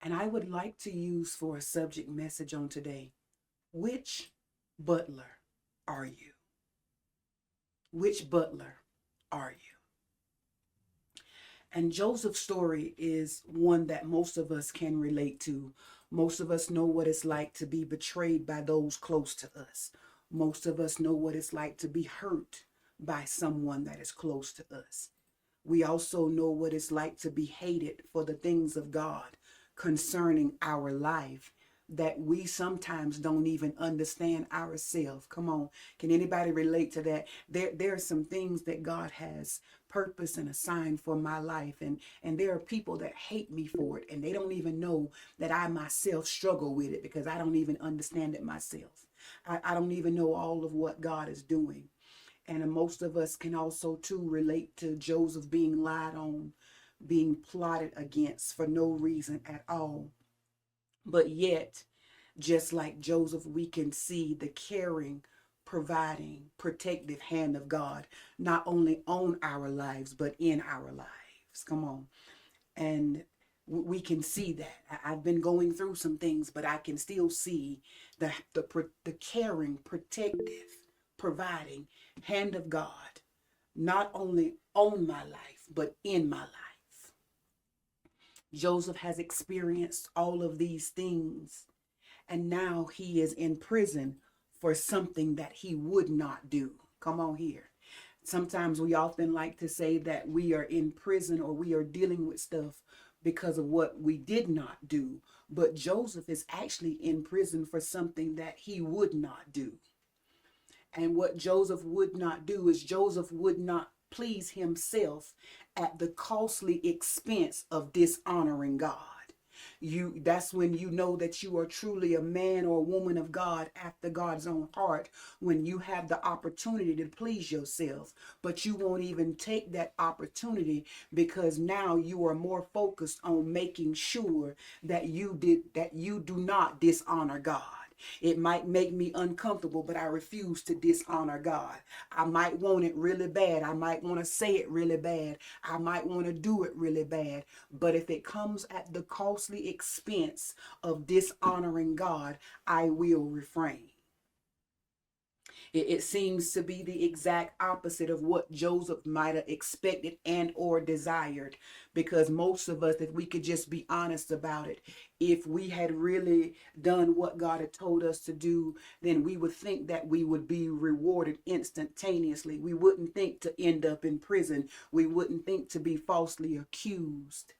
And I would like to use for a subject message on today, which butler are you? Which butler are you? And Joseph's story is one that most of us can relate to. Most of us know what it's like to be betrayed by those close to us. Most of us know what it's like to be hurt by someone that is close to us. We also know what it's like to be hated for the things of God concerning our life that we sometimes don't even understand ourselves. Come on. Can anybody relate to that? There are some things that God has purpose and assigned for my life. And there are people that hate me for it. And they don't even know that I myself struggle with it because I don't even understand it myself. I don't even know all of what God is doing. And most of us can also too relate to Joseph being lied on, being plotted against for no reason at all. But yet, just like Joseph, we can see the caring, providing, protective hand of God, not only on our lives, but in our lives. Come on. And we can see that. I've been going through some things, but I can still see the caring, protective, providing hand of God, not only on my life, but in my life. Joseph has experienced all of these things, and now he is in prison for something that he would not do. Come on here. Sometimes we often like to say that we are in prison or we are dealing with stuff because of what we did not do. But Joseph is actually in prison for something that he would not do. And what Joseph would not do is Joseph would not please himself at the costly expense of dishonoring God. That's when you know that you are truly a man or a woman of God after God's own heart, when you have the opportunity to please yourself, but you won't even take that opportunity because now you are more focused on making sure that you do not dishonor God. It might make me uncomfortable, but I refuse to dishonor God. I might want it really bad. I might want to say it really bad. I might want to do it really bad. But if it comes at the costly expense of dishonoring God, I will refrain. It seems to be the exact opposite of what Joseph might have expected and or desired, because most of us, if we could just be honest about it, if we had really done what God had told us to do, then we would think that we would be rewarded instantaneously. We wouldn't think to end up in prison. We wouldn't think to be falsely accused.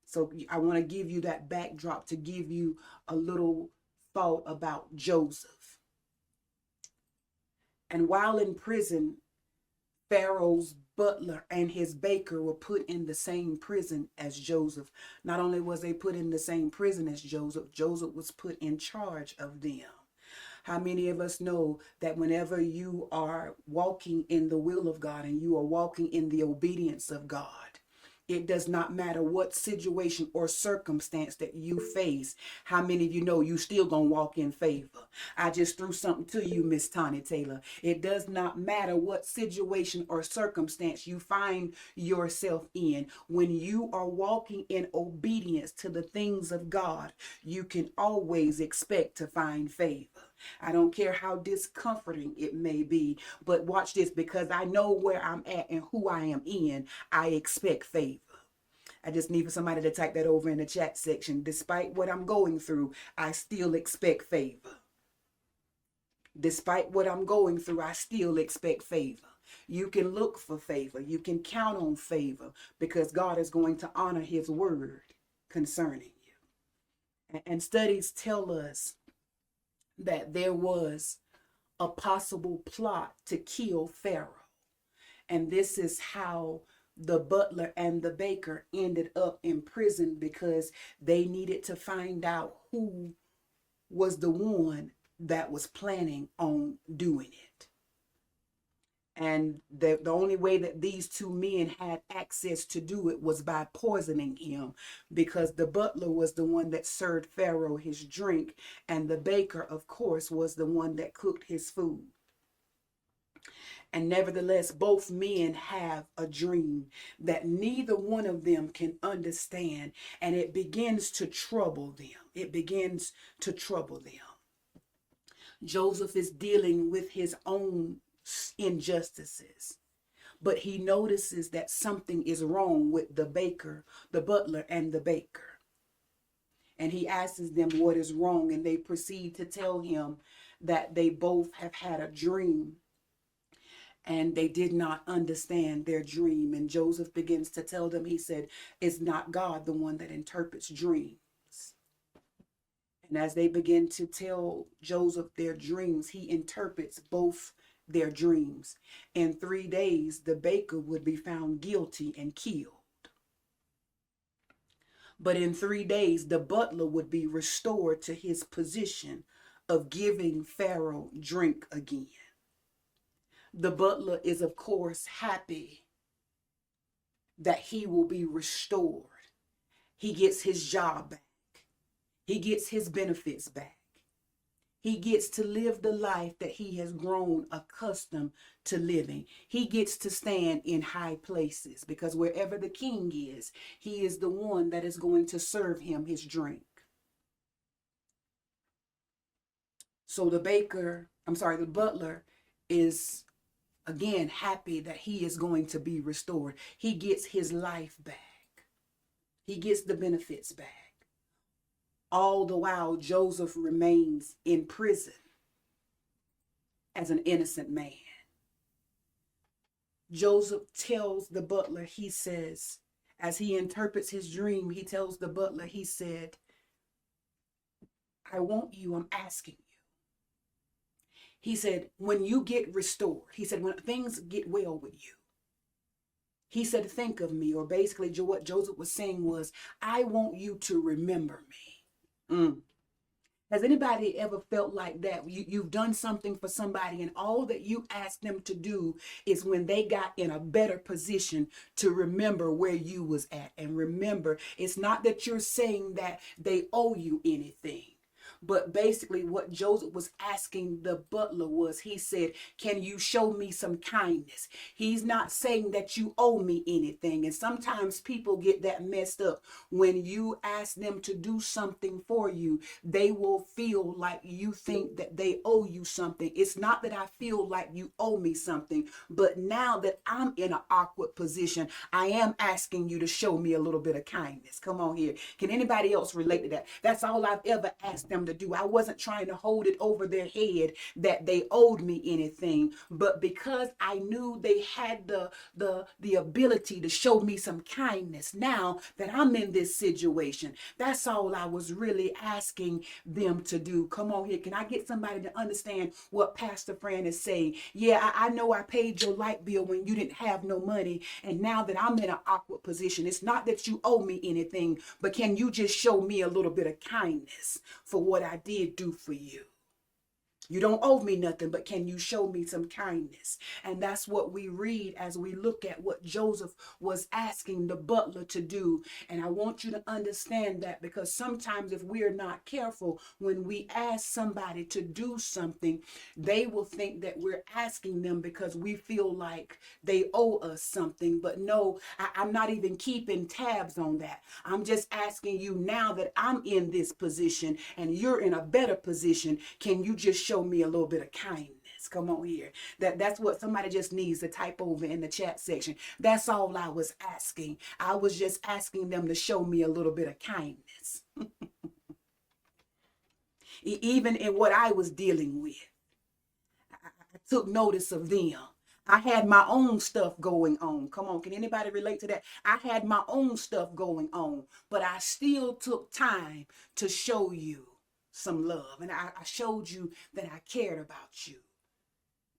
So I want to give you that backdrop to give you a little thought about Joseph. And while in prison, Pharaoh's butler and his baker were put in the same prison as Joseph. Not only was they put in the same prison as Joseph, Joseph was put in charge of them. How many of us know that whenever you are walking in the will of God and you are walking in the obedience of God, it does not matter what situation or circumstance that you face. How many of you know you still gonna walk in favor? I just threw something to you, Miss Tawny Taylor. It does not matter what situation or circumstance you find yourself in. When you are walking in obedience to the things of God, you can always expect to find favor. I don't care how discomforting it may be, but watch this, because I know where I'm at and who I am in, I expect favor. I just need for somebody to type that over in the chat section. Despite what I'm going through, I still expect favor. Despite what I'm going through, I still expect favor. You can look for favor. You can count on favor because God is going to honor his word concerning you. And studies tell us that there was a possible plot to kill Pharaoh. And this is how the butler and the baker ended up in prison, because they needed to find out who was the one that was planning on doing it. And the only way that these two men had access to do it was by poisoning him, because the butler was the one that served Pharaoh his drink, and the baker, of course, was the one that cooked his food. And nevertheless, both men have a dream that neither one of them can understand, and it begins to trouble them. It begins to trouble them. Joseph is dealing with his own injustices, but he notices that something is wrong with the baker, the butler, and the baker. And he asks them what is wrong, and they proceed to tell him that they both have had a dream and they did not understand their dream. And Joseph begins to tell them, he said, it's not God the one that interprets dreams. And as they begin to tell Joseph their dreams, he interprets both their dreams. In 3 days, the baker would be found guilty and killed. But in 3 days, the butler would be restored to his position of giving Pharaoh drink again. The butler is, of course, happy that he will be restored. He gets his job back. He gets his benefits back. He gets to live the life that he has grown accustomed to living. He gets to stand in high places because wherever the king is, he is the one that is going to serve him his drink. So the butler is again happy that he is going to be restored. He gets his life back. He gets the benefits back. All the while, Joseph remains in prison as an innocent man. Joseph tells the butler, he says, as he interprets his dream, he tells the butler, he said, I want you, I'm asking you. He said, when you get restored, he said, when things get well with you, he said, think of me. Or basically what Joseph was saying was, I want you to remember me. Has anybody ever felt like that? You've done something for somebody and all that you ask them to do is when they got in a better position to remember where you was at. And remember, it's not that you're saying that they owe you anything. But basically what Joseph was asking the butler was, he said, can you show me some kindness? He's not saying that you owe me anything. And sometimes people get that messed up. When you ask them to do something for you, they will feel like you think that they owe you something. It's not that I feel like you owe me something, but now that I'm in an awkward position, I am asking you to show me a little bit of kindness. Come on here. Can anybody else relate to that? That's all I've ever asked them to do. I wasn't trying to hold it over their head that they owed me anything, but because I knew they had the ability to show me some kindness now that I'm in this situation. That's all I was really asking them to do. Come on here. Can I get somebody to understand what Pastor Fran is saying? Yeah, I know I paid your light bill when you didn't have no money, and now that I'm in an awkward position, it's not that you owe me anything, but can you just show me a little bit of kindness for what I did do for you? You don't owe me nothing, but can you show me some kindness? And that's what we read as we look at what Joseph was asking the butler to do. And I want you to understand that, because sometimes if we are not careful, when we ask somebody to do something, they will think that we're asking them because we feel like they owe us something. But no, I'm not even keeping tabs on that. I'm just asking you now that I'm in this position and you're in a better position. Can you just show me a little bit of kindness? Come on here. That's what somebody just needs to type over in the chat section. That's all I was asking. I was just asking them to show me a little bit of kindness. Even in what I was dealing with, I took notice of them. I had my own stuff going on. Come on, can anybody relate to that? I had my own stuff going on, but I still took time to show you some love. And I showed you that I cared about you.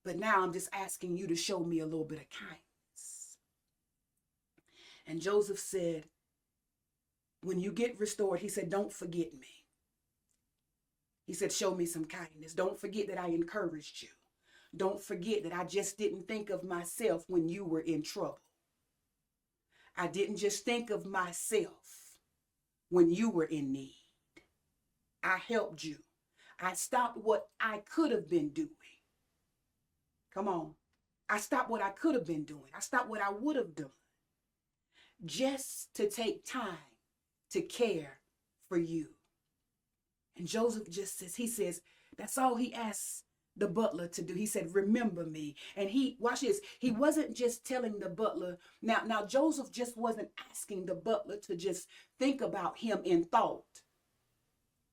But now I'm just asking you to show me a little bit of kindness. And Joseph said, when you get restored, he said, don't forget me. He said, show me some kindness. Don't forget that I encouraged you. Don't forget that I just didn't think of myself when you were in trouble. I didn't just think of myself when you were in need. I helped you. I stopped what I could have been doing. Come on. I stopped what I could have been doing. I stopped what I would have done just to take time to care for you. And Joseph just says, he says, that's all he asks the butler to do. He said, remember me. And he, watch this, he wasn't just telling the butler. Now Joseph just wasn't asking the butler to just think about him in thought.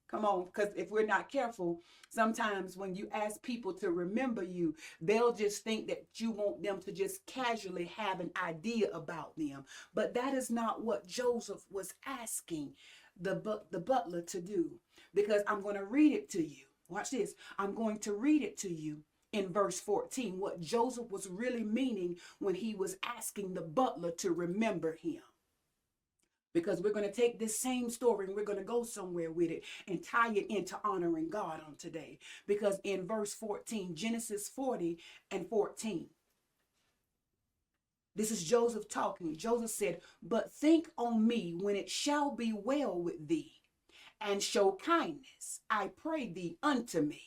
Come on, because if we're not careful, sometimes when you ask people to remember you, they'll just think that you want them to just casually have an idea about them. But that is not what Joseph was asking the butler to do, because I'm going to read it to you. Watch this. I'm going to read it to you in verse 14, what Joseph was really meaning when he was asking the butler to remember him. Because we're going to take this same story and we're going to go somewhere with it and tie it into honoring God on today. Because in verse 14, Genesis 40 and 14, this is Joseph talking. Joseph said, but think on me when it shall be well with thee, and show kindness, I pray thee, unto me.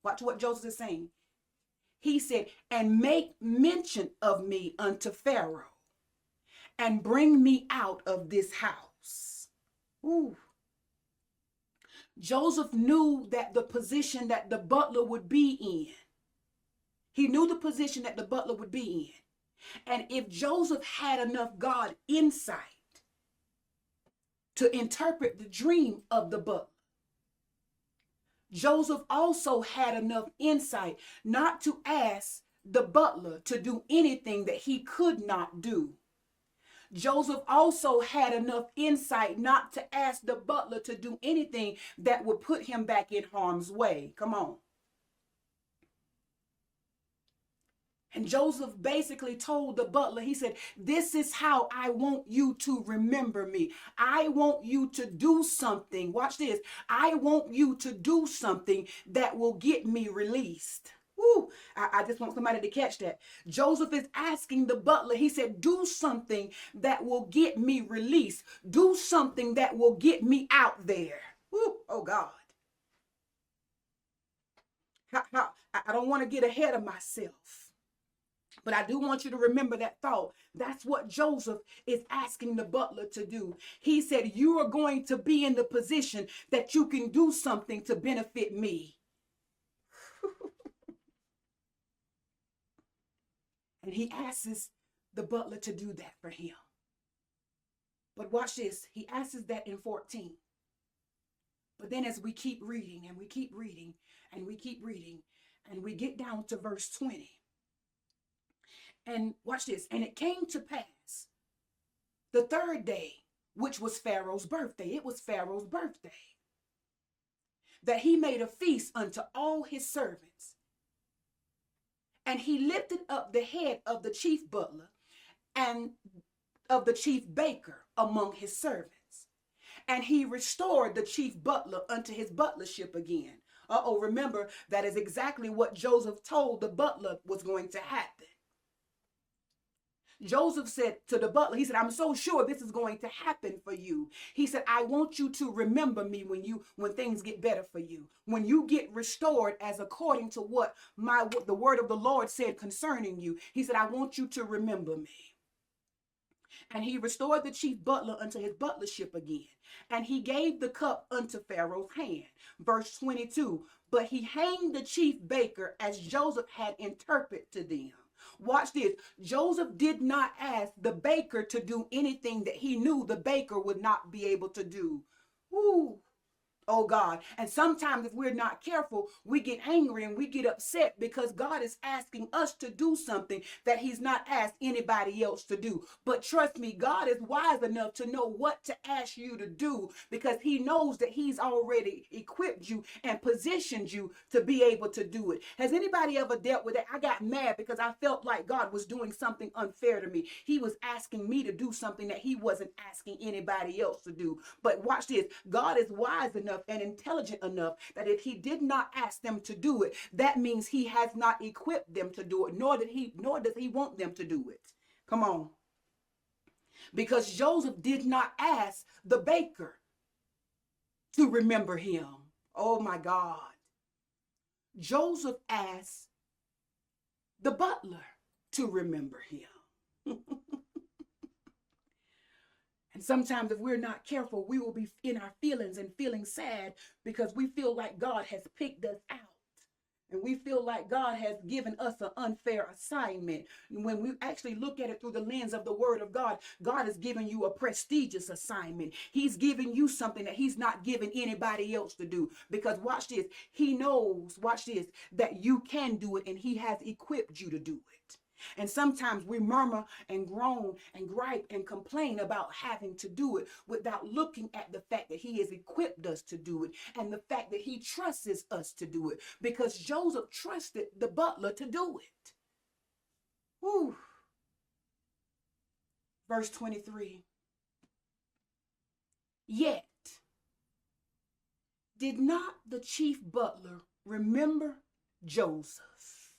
Watch what Joseph is saying. He said, and make mention of me unto Pharaoh, and bring me out of this house. Ooh. Joseph knew that the position that the butler would be in. He knew the position that the butler would be in. And if Joseph had enough God insight to interpret the dream of the butler, Joseph also had enough insight not to ask the butler to do anything that he could not do. Joseph also had enough insight not to ask the butler to do anything that would put him back in harm's way. Come on. And Joseph basically told the butler, he said, this is how I want you to remember me. I want you to do something. Watch this. I want you to do something that will get me released. Woo, I just want somebody to catch that. Joseph is asking the butler, he said, do something that will get me released. Do something that will get me out there. Woo, oh God. I don't want to get ahead of myself, but I do want you to remember that thought. That's what Joseph is asking the butler to do. He said, you are going to be in the position that you can do something to benefit me. And he asks the butler to do that for him. But watch this. He asks that in 14. But then as we keep reading and we keep reading and we keep reading and we get down to verse 20. And watch this. And it came to pass the third day, which was Pharaoh's birthday. It was Pharaoh's birthday. That he made a feast unto all his servants. And he lifted up the head of the chief butler and of the chief baker among his servants. And he restored the chief butler unto his butlership again. Remember, that is exactly what Joseph told the butler was going to happen. Joseph said to the butler, he said, I'm so sure this is going to happen for you. He said, I want you to remember me when things get better for you. When you get restored as according to what the word of the Lord said concerning you. He said, I want you to remember me. And he restored the chief butler unto his butlership again. And he gave the cup unto Pharaoh's hand. Verse 22, but he hanged the chief baker as Joseph had interpreted to them. Watch this. Joseph did not ask the baker to do anything that he knew the baker would not be able to do. Ooh. Oh God. And sometimes if we're not careful, we get angry and we get upset because God is asking us to do something that he's not asked anybody else to do. But trust me, God is wise enough to know what to ask you to do because he knows that he's already equipped you and positioned you to be able to do it. Has anybody ever dealt with that? I got mad because I felt like God was doing something unfair to me. He was asking me to do something that he wasn't asking anybody else to do. But watch this. God is wise enough and intelligent enough that if he did not ask them to do it, that means he has not equipped them to do it, nor does he want them to do it. Come on. Because Joseph did not ask the baker to remember him. Oh my God. Joseph asked the butler to remember him. And sometimes if we're not careful, we will be in our feelings and feeling sad because we feel like God has picked us out. And we feel like God has given us an unfair assignment. And when we actually look at it through the lens of the word of God, God has given you a prestigious assignment. He's giving you something that he's not giving anybody else to do. Because watch this, he knows, watch this, that you can do it and he has equipped you to do it. And sometimes we murmur and groan and gripe and complain about having to do it without looking at the fact that he has equipped us to do it and the fact that he trusts us to do it, because Joseph trusted the butler to do it. Whew. Verse 23. Yet did not the chief butler remember Joseph?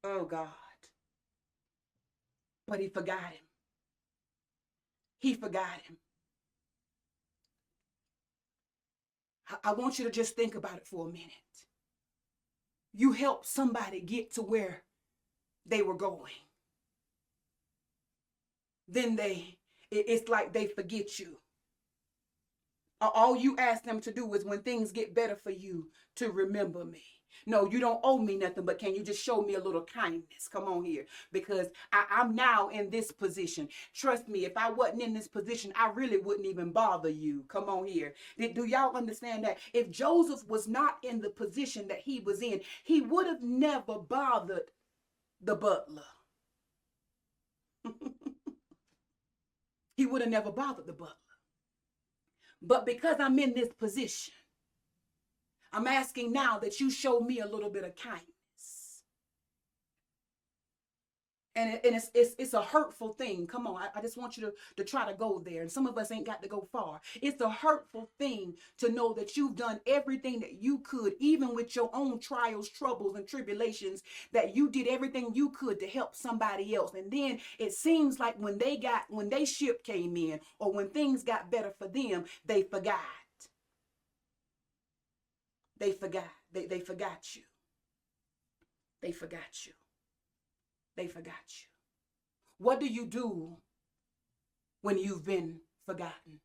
Oh God. But he forgot him. He forgot him. I want you to just think about it for a minute. You helped somebody get to where they were going. Then it's like they forget you. All you ask them to do is when things get better for you to remember me. No, you don't owe me nothing, but can you just show me a little kindness? Come on here, because I'm now in this position. Trust me, if I wasn't in this position, I really wouldn't even bother you. Come on here. Do y'all understand that? If Joseph was not in the position that he was in, he would have never bothered the butler. He would have never bothered the butler. But because I'm in this position, I'm asking now that you show me a little bit of kindness. And it's a hurtful thing. Come on, I just want you to try to go there. And some of us ain't got to go far. It's a hurtful thing to know that you've done everything that you could, even with your own trials, troubles, and tribulations, that you did everything you could to help somebody else. And then it seems like when they ship came in, or when things got better for them, they forgot. They forgot. They forgot you. They forgot you. They forgot you. What do you do when you've been forgotten?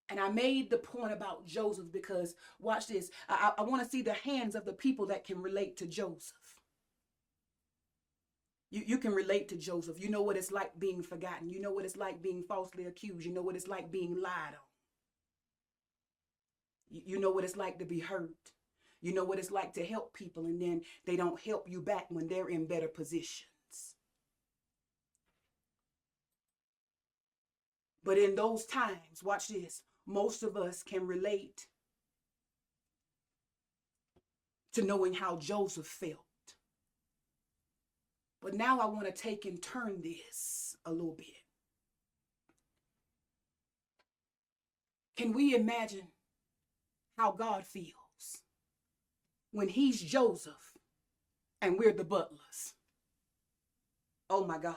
And I made the point about Joseph because, watch this, I want to see the hands of the people that can relate to Joseph. You can relate to Joseph. You know what it's like being forgotten. You know what it's like being falsely accused. You know what it's like being lied on. You know what it's like to be hurt. You know what it's like to help people and then they don't help you back when they're in better positions. But in those times, watch this, most of us can relate to knowing how Joseph felt. But now I want to take and turn this a little bit. Can we imagine how God feels when he's Joseph and we're the butlers? Oh my God.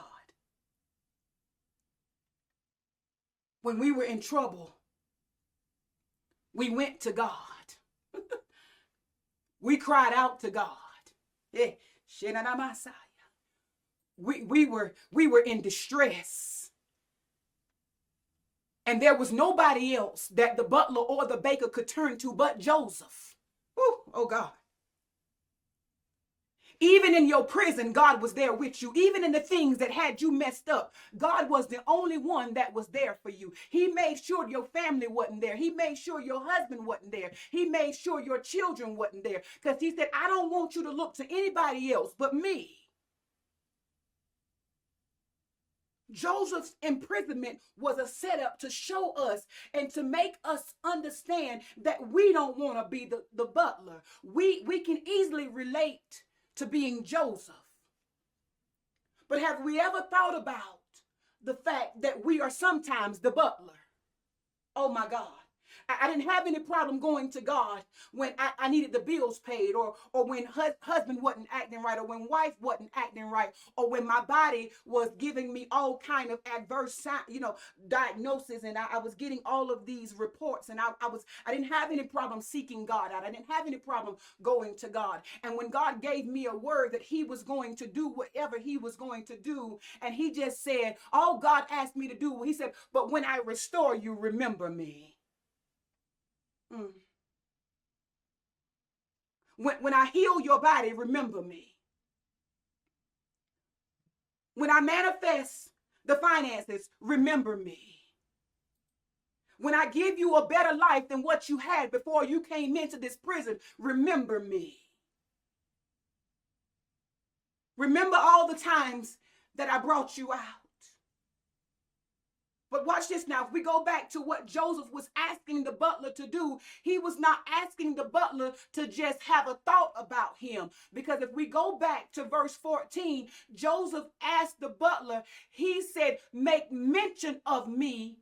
When we were in trouble, we went to God. We cried out to God. We were in distress. And there was nobody else that the butler or the baker could turn to but Joseph. Woo, oh God. Even in your prison, God was there with you. Even in the things that had you messed up, God was the only one that was there for you. He made sure your family wasn't there. He made sure your husband wasn't there. He made sure your children wasn't there. Because he said, I don't want you to look to anybody else but me. Joseph's imprisonment was a setup to show us and to make us understand that we don't want to be the butler. We can easily relate to being Joseph. But have we ever thought about the fact that we are sometimes the butler? Oh my God. I didn't have any problem going to God when I needed the bills paid, or when husband wasn't acting right, or when wife wasn't acting right, or when my body was giving me all kind of adverse, diagnosis, and I was getting all of these reports, and I didn't have any problem seeking God out. I didn't have any problem going to God. And when God gave me a word that he was going to do whatever he was going to do, and he just said, all God asked me to do, he said, but when I restore you, remember me. When I heal your body, remember me. When I manifest the finances, remember me. When I give you a better life than what you had before you came into this prison, remember me. Remember all the times that I brought you out. But watch this now. If we go back to what Joseph was asking the butler to do, he was not asking the butler to just have a thought about him. Because if we go back to verse 14, Joseph asked the butler, he said, make mention of me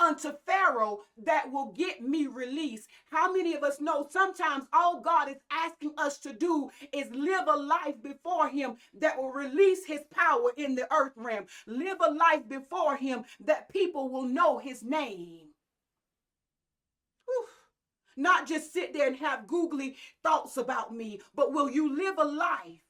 unto Pharaoh that will get me released. How many of us know sometimes all God is asking us to do is live a life before him that will release his power in the earth realm. Live a life before him that people will know his name. Whew. Not just sit there and have googly thoughts about me, but will you live a life?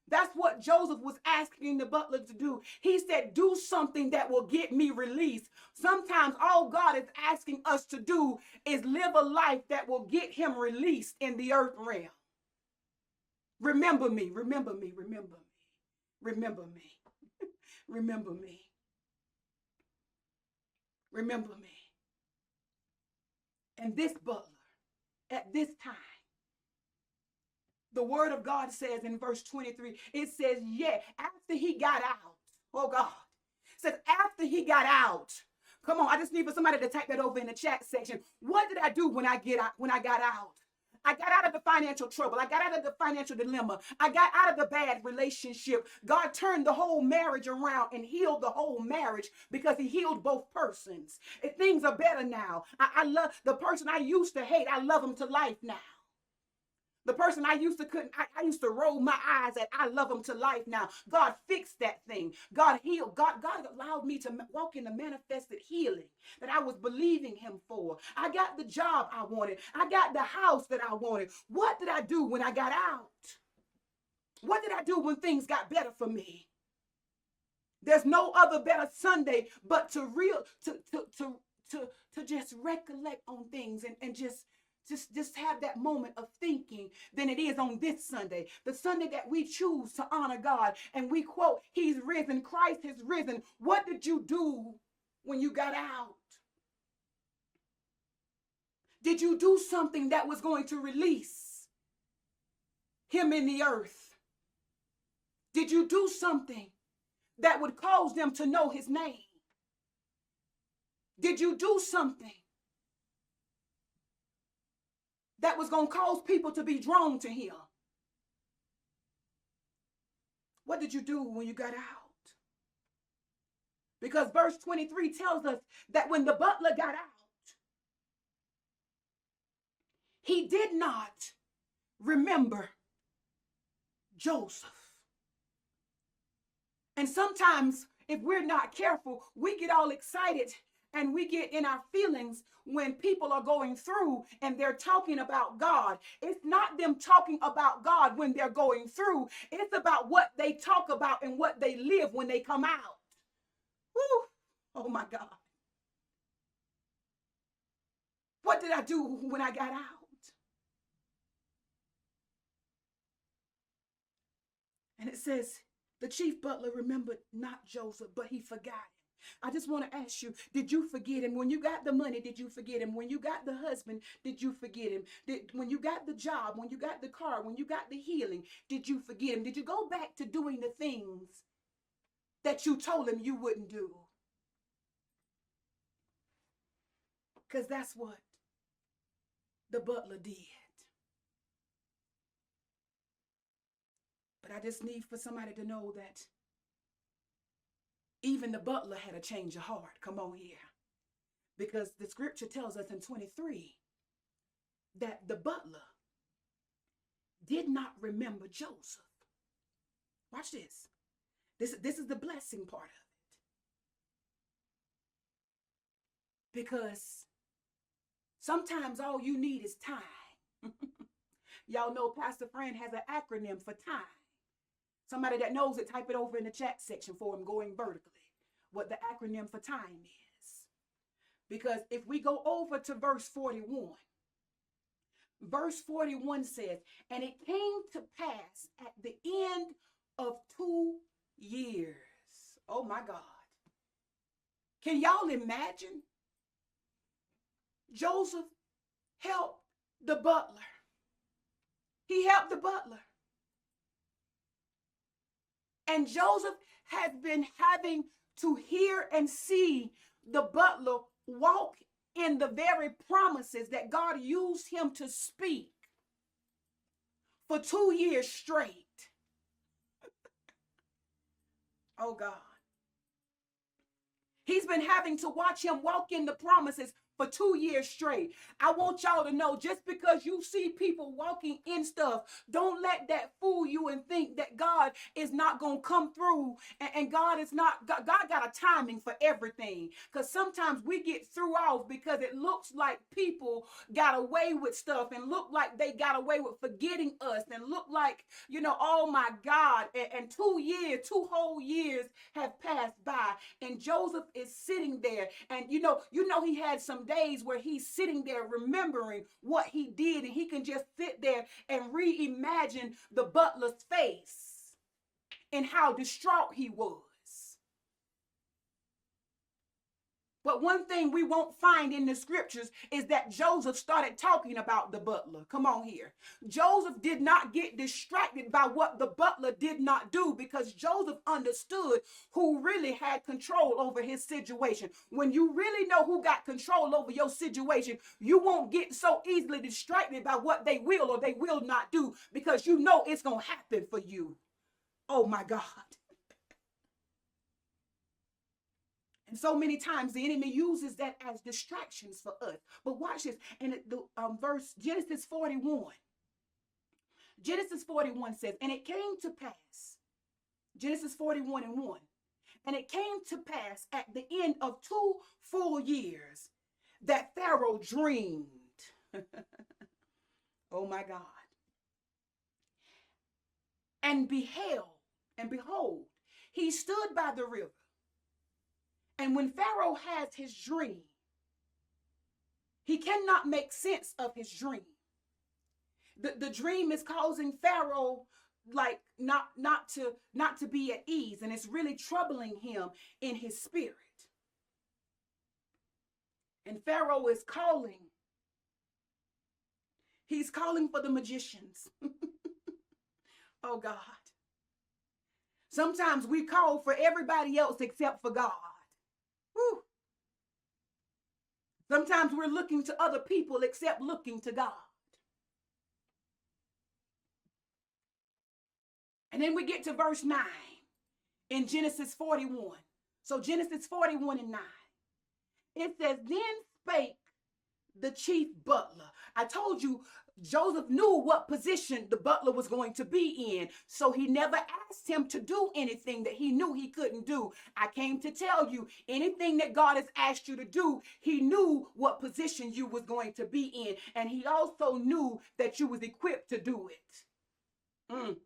That's what Joseph was asking the butler to do. He said, do something that will get me released. Sometimes all God is asking us to do is live a life that will get him released in the earth realm. Remember me, remember me, remember me, remember me, remember me, remember me. And this butler, at this time, the word of God says in verse 23, it says, yeah, after he got out, oh God, it says after he got out. Come on, I just need for somebody to type that over in the chat section. What did I do when I got out? I got out of the financial trouble. I got out of the financial dilemma. I got out of the bad relationship. God turned the whole marriage around and healed the whole marriage because he healed both persons. And things are better now. I love the person I used to hate. I love him to life now. The person I used to roll my eyes at, I love them to life now. God fixed that thing. God healed. God allowed me to walk in the manifested healing that I was believing him for. I got the job I wanted. I got the house that I wanted. What did I do when I got out? What did I do when things got better for me? There's no other better Sunday but to just recollect on things and just have that moment of thinking than it is on this Sunday, the Sunday that we choose to honor God. And we quote, he's risen, Christ has risen. What did you do when you got out? Did you do something that was going to release him in the earth? Did you do something that would cause them to know his name? Did you do something that was going to cause people to be drawn to him? What did you do when you got out? Because verse 23 tells us that when the butler got out, he did not remember Joseph. And sometimes if we're not careful, we get all excited and we get in our feelings when people are going through and they're talking about God. It's not them talking about God when they're going through. It's about what they talk about and what they live when they come out. Woo! Oh my God. What did I do when I got out? And it says, the chief butler remembered not Joseph, but he forgot him. I just want to ask you, did you forget him? When you got the money, did you forget him? When you got the husband, did you forget him? When you got the job, when you got the car, when you got the healing, did you forget him? Did you go back to doing the things that you told him you wouldn't do? Because that's what the butler did. But I just need for somebody to know that even the butler had a change of heart. Come on here. Because the scripture tells us in 23 that the butler did not remember Joseph. Watch this. This is the blessing part of it. Because sometimes all you need is time. Y'all know Pastor Fran has an acronym for time. Somebody that knows it, type it over in the chat section for him, going vertically, what the acronym for time is. Because if we go over to verse 41, verse 41 says, and it came to pass at the end of 2 years. Oh my God. Can y'all imagine? Joseph helped the butler. He helped the butler. And Joseph has been having to hear and see the butler walk in the very promises that God used him to speak for 2 years straight. Oh God. He's been having to watch him walk in the promises for 2 years straight. I want y'all to know, just because you see people walking in stuff, don't let that fool you and think that God is not going to come through, and God is not, God got a timing for everything. Because sometimes we get threw off because it looks like people got away with stuff and look like they got away with forgetting us and look like, you know, oh my God, and 2 years, 2 whole years have passed by, and Joseph is sitting there, and you know he had some days where he's sitting there remembering what he did, and he can just sit there and reimagine the butler's face and how distraught he was. But one thing we won't find in the scriptures is that Joseph started talking about the butler. Come on here. Joseph did not get distracted by what the butler did not do, because Joseph understood who really had control over his situation. When you really know who got control over your situation, you won't get so easily distracted by what they will or they will not do, because you know it's going to happen for you. Oh my God. And so many times the enemy uses that as distractions for us. But watch this. And the verse, Genesis 41. Genesis 41 says, and it came to pass, Genesis 41 and 1, and it came to pass at the end of 2 full years that Pharaoh dreamed. Oh my God. And behold, he stood by the river. And when Pharaoh has his dream, he cannot make sense of his dream. The dream is causing Pharaoh like not to be at ease, and it's really troubling him in his spirit. And Pharaoh is calling. He's calling for the magicians. Oh God. Sometimes we call for everybody else except for God. Whew. Sometimes we're looking to other people except looking to God. And then we get to verse 9 in Genesis 41. So Genesis 41 and 9. It says, then spake the chief butler. I told you Joseph knew what position the butler was going to be in, so he never asked him to do anything that he knew he couldn't do. I came to tell you, anything that God has asked you to do, he knew what position you was going to be in, and he also knew that you was equipped to do it.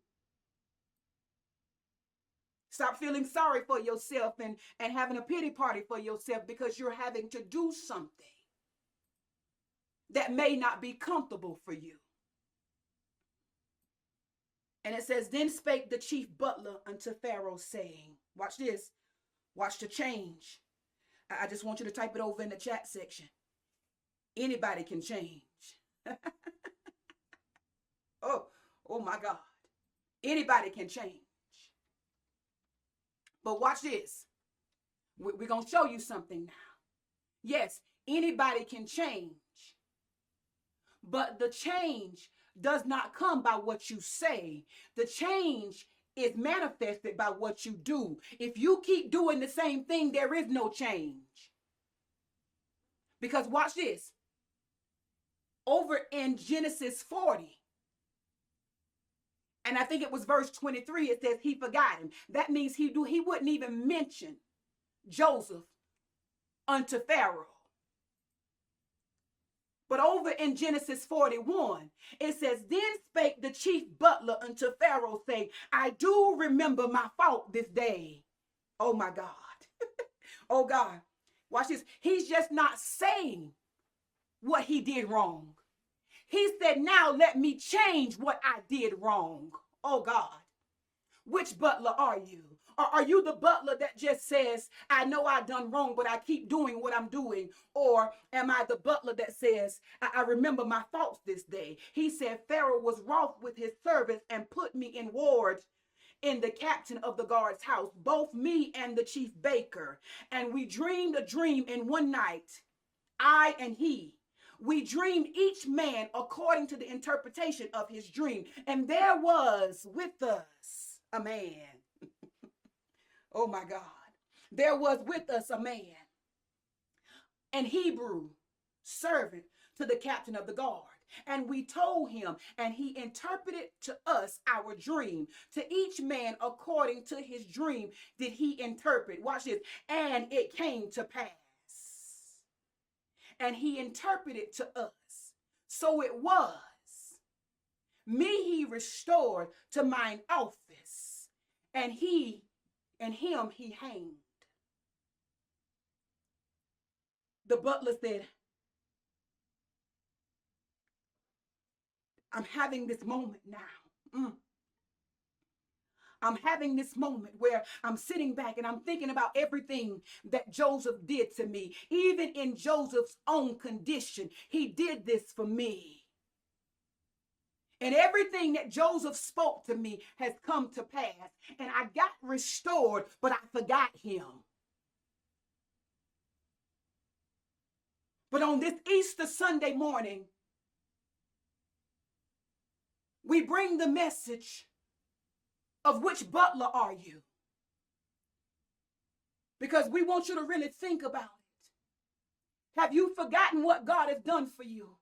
Stop feeling sorry for yourself and having a pity party for yourself because you're having to do something that may not be comfortable for you. And it says, then spake the chief butler unto Pharaoh, saying, watch this, watch the change. I just want you to type it over in the chat section. Anybody can change. Oh my God. Anybody can change. But watch this. We're going to show you something now. Yes, anybody can change. But the change does not come by what you say. The change is manifested by what you do. If you keep doing the same thing, there is no change. Because watch this. Over in Genesis 40, and I think it was verse 23, it says he forgot him. That means he wouldn't even mention Joseph unto Pharaoh. But over in Genesis 41, it says, then spake the chief butler unto Pharaoh, saying, I do remember my fault this day. Oh my God. Oh God. Watch this. He's just not saying what he did wrong. He said, now let me change what I did wrong. Oh God. Which butler are you? Or are you the butler that just says, I know I done wrong, but I keep doing what I'm doing? Or am I the butler that says, I remember my faults this day? He said, Pharaoh was wroth with his servants and put me in ward in the captain of the guard's house, both me and the chief baker. And we dreamed a dream in one night, I and he. We dreamed each man according to the interpretation of his dream. And there was with us a man. Oh my God. There was with us a man, an Hebrew servant to the captain of the guard. And we told him, and he interpreted to us our dream. To each man according to his dream did he interpret. Watch this. And it came to pass. And he interpreted to us. So it was. Me he restored to mine office, and him he hanged. The butler said, I'm having this moment now. I'm having this moment where I'm sitting back and I'm thinking about everything that Joseph did to me. Even in Joseph's own condition, he did this for me. And everything that Joseph spoke to me has come to pass. And I got restored, but I forgot him. But on this Easter Sunday morning, we bring the message of which butler are you? Because we want you to really think about it. Have you forgotten what God has done for you?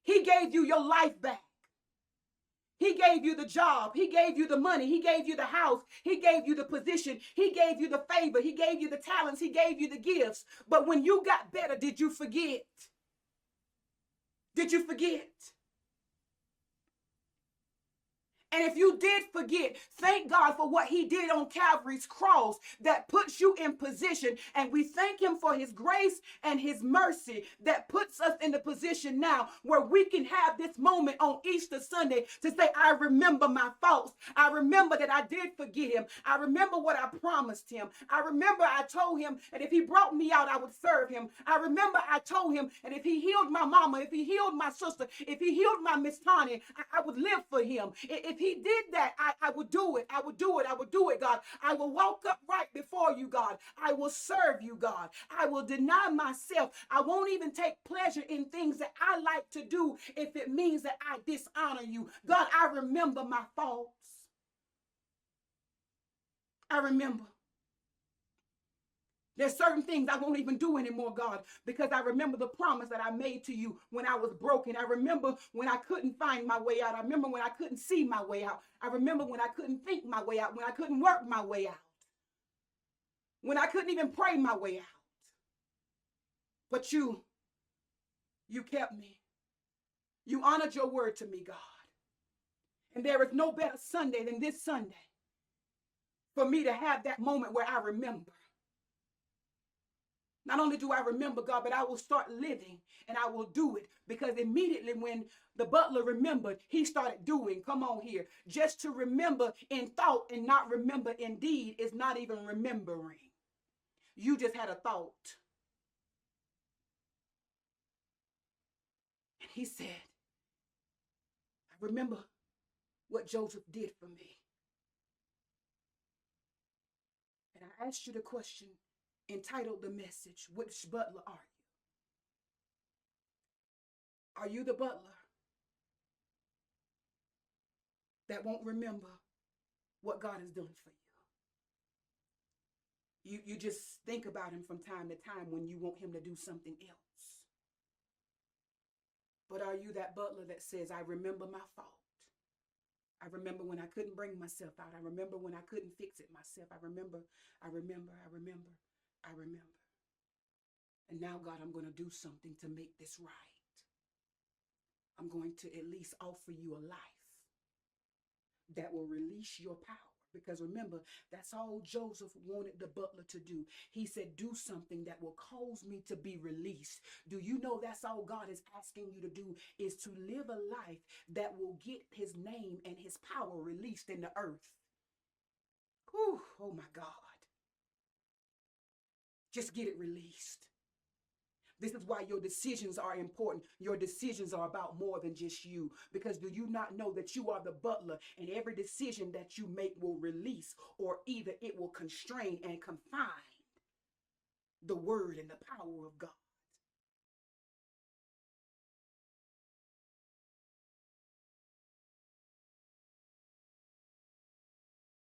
He gave you your life back. He gave you the job. He gave you the money. He gave you the house. He gave you the position. He gave you the favor. He gave you the talents. He gave you the gifts. But when you got better, did you forget? Did you forget? And if you did forget, thank God for what he did on Calvary's cross that puts you in position. And we thank him for his grace and his mercy that puts us in the position now where we can have this moment on Easter Sunday to say, I remember my faults. I remember that I did forget him. I remember what I promised him. I remember I told him that if he brought me out, I would serve him. I remember I told him that if he healed my mama, if he healed my sister, if he healed my Miss Tanya, I would live for him. If he did that, I would do it. I would do it. I would do it, God. I will walk up right before you, God. I will serve you, God. I will deny myself. I won't even take pleasure in things that I like to do if it means that I dishonor you. God, I remember my faults. I remember. There's certain things I won't even do anymore, God, because I remember the promise that I made to you when I was broken. I remember when I couldn't find my way out. I remember when I couldn't see my way out. I remember when I couldn't think my way out, when I couldn't work my way out, when I couldn't even pray my way out. But you kept me. You honored your word to me, God. And there is no better Sunday than this Sunday for me to have that moment where I remember. Not only do I remember, God, but I will start living and I will do it, because immediately when the butler remembered, he started doing. Come on here. Just to remember in thought and not remember in deed is not even remembering. You just had a thought. And he said, I remember what Joseph did for me. And I asked you the question, entitled the message, which butler are you? Are you the butler that won't remember what God has done for you? You just think about him from time to time when you want him to do something else. But are you that butler that says, I remember my fault? I remember when I couldn't bring myself out. I remember when I couldn't fix it myself. I remember. And now, God, I'm going to do something to make this right. I'm going to at least offer you a life that will release your power. Because remember, that's all Joseph wanted the butler to do. He said, do something that will cause me to be released. Do you know that's all God is asking you to do, is to live a life that will get his name and his power released in the earth? Whew, oh my God. Just get it released. This is why your decisions are important. Your decisions are about more than just you. Because do you not know that you are the butler, and every decision that you make will release, or either it will constrain and confine the word and the power of God.